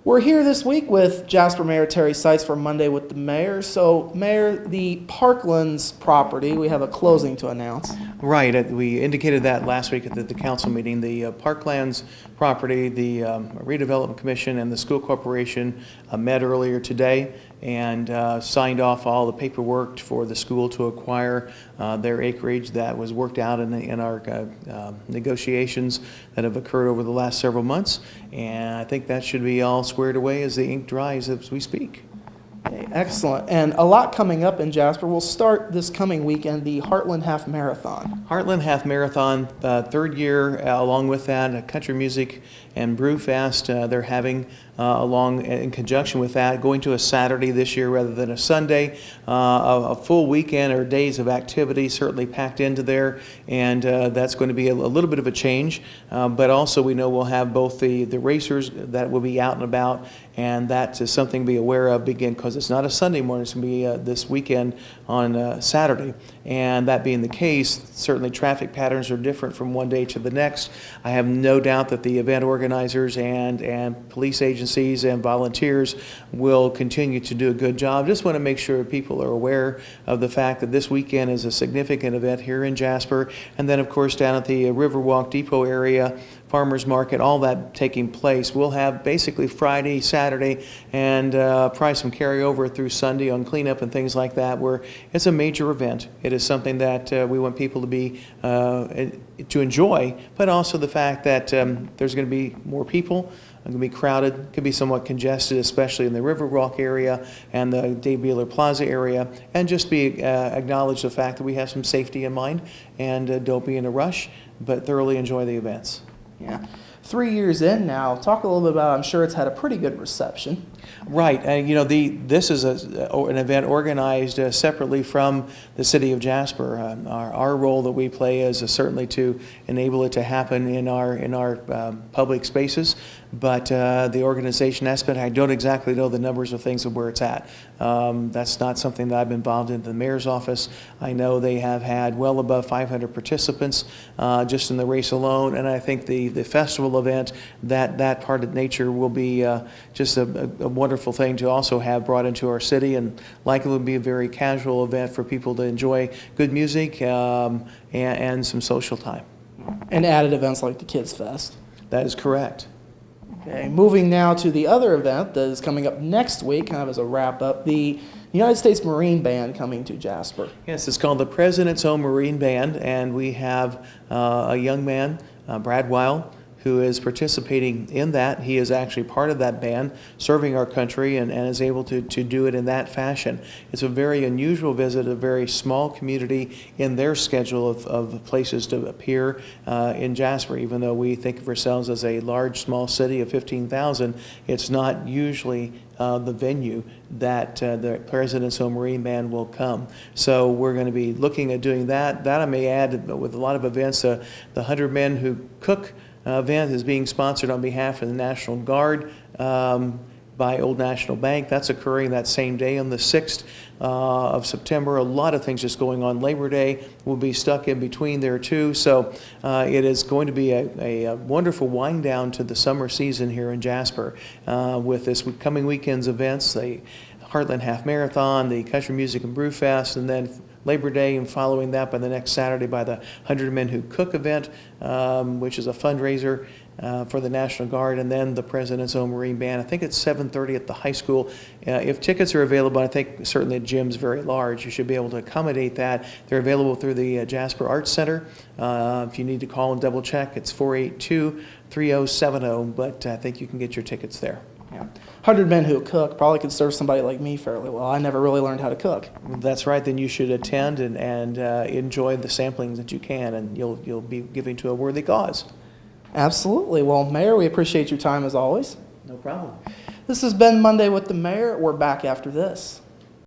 We're here this week with Jasper Mayor Terry Seitz for Monday with the Mayor. So, Mayor, the Parklands property, we have a closing to announce. Right. We indicated that last week at the council meeting. The Parklands property, the Redevelopment Commission and the School Corporation met earlier today and signed off all the paperwork for the school to acquire their acreage that was worked out in our negotiations that have occurred over the last several months. And I think that should be all squared away as the ink dries as we speak. Okay, excellent. And a lot coming up in Jasper. We'll start this coming weekend, the Heartland Half Marathon. Heartland Half Marathon, third year, along with that, Country Music and Brew Fest they're having along in conjunction with that, going to a Saturday this year rather than a Sunday. A full weekend or days of activity certainly packed into there, and that's going to be a little bit of a change. But also we know we'll have both the racers that will be out and about, and that is something to be aware of because it's not a Sunday morning, it's going to be this weekend on Saturday. And that being the case, certainly traffic patterns are different from one day to the next. I have no doubt that the event organizers and police agencies and volunteers will continue to do a good job. Just want to make sure people are aware of the fact that this weekend is a significant event here in Jasper. And then, of course, down at the Riverwalk Depot area, Farmers Market, all that taking place. We'll have basically Friday, Saturday, and probably some carryover through Sunday on cleanup and things like that, where it's a major event. It is something that we want people to be to enjoy, but also the fact that there's going to be more people. It's going to be crowded, could be somewhat congested, especially in the Riverwalk area and the Dave Beeler Plaza area, and just be acknowledge the fact that we have some safety in mind and don't be in a rush, but thoroughly enjoy the events. Yeah. 3 years in now, talk a little bit about, I'm sure it's had a pretty good reception. Right, and you know, this is an event organized separately from the city of Jasper. Our role that we play is certainly to enable it to happen in our public spaces, but the organization aspect, I don't exactly know the numbers of things of where it's at. That's not something that I've been involved in the mayor's office. I know they have had well above 500 participants just in the race alone, and I think the festival event, that part of nature will be just a wonderful thing to also have brought into our city, and likely will be a very casual event for people to enjoy good music and some social time. And added events like the Kids Fest. That is correct. Okay, moving now to the other event that is coming up next week, kind of as a wrap-up, the United States Marine Band coming to Jasper. Yes, it's called the President's Own Marine Band, and we have a young man, Bradford, who is participating in that. He is actually part of that band, serving our country, and is able to do it in that fashion. It's a very unusual visit, a very small community in their schedule of places to appear in Jasper. Even though we think of ourselves as a large, small city of 15,000, it's not usually the venue that the President's Own Marine Band will come. So we're going to be looking at doing that. That I may add, with a lot of events, the 100 Men Who Cook event is being sponsored on behalf of the National Guard by Old National Bank. That's occurring that same day on the 6th of September. A lot of things just going on. Labor Day will be stuck in between there too. So it is going to be a wonderful wind down to the summer season here in Jasper with this coming weekend's events, the Heartland Half Marathon, the Country Music and Brew Fest, and then Labor Day, and following that by the next Saturday by the 100 Men Who Cook event, which is a fundraiser for the National Guard, and then the President's Own Marine Band. I think it's 7:30 at the high school. If tickets are available, I think certainly the gym's very large. You should be able to accommodate that. They're available through the Jasper Arts Center. If you need to call and double check, it's 482-3070, but I think you can get your tickets there. Yeah. 100 Men Who Cook probably could serve somebody like me fairly well. I never really learned how to cook. That's right. Then you should attend and enjoy the samplings that you can, and you'll be giving to a worthy cause. Absolutely. Well, Mayor, we appreciate your time as always. No problem. This has been Monday with the Mayor. We're back after this.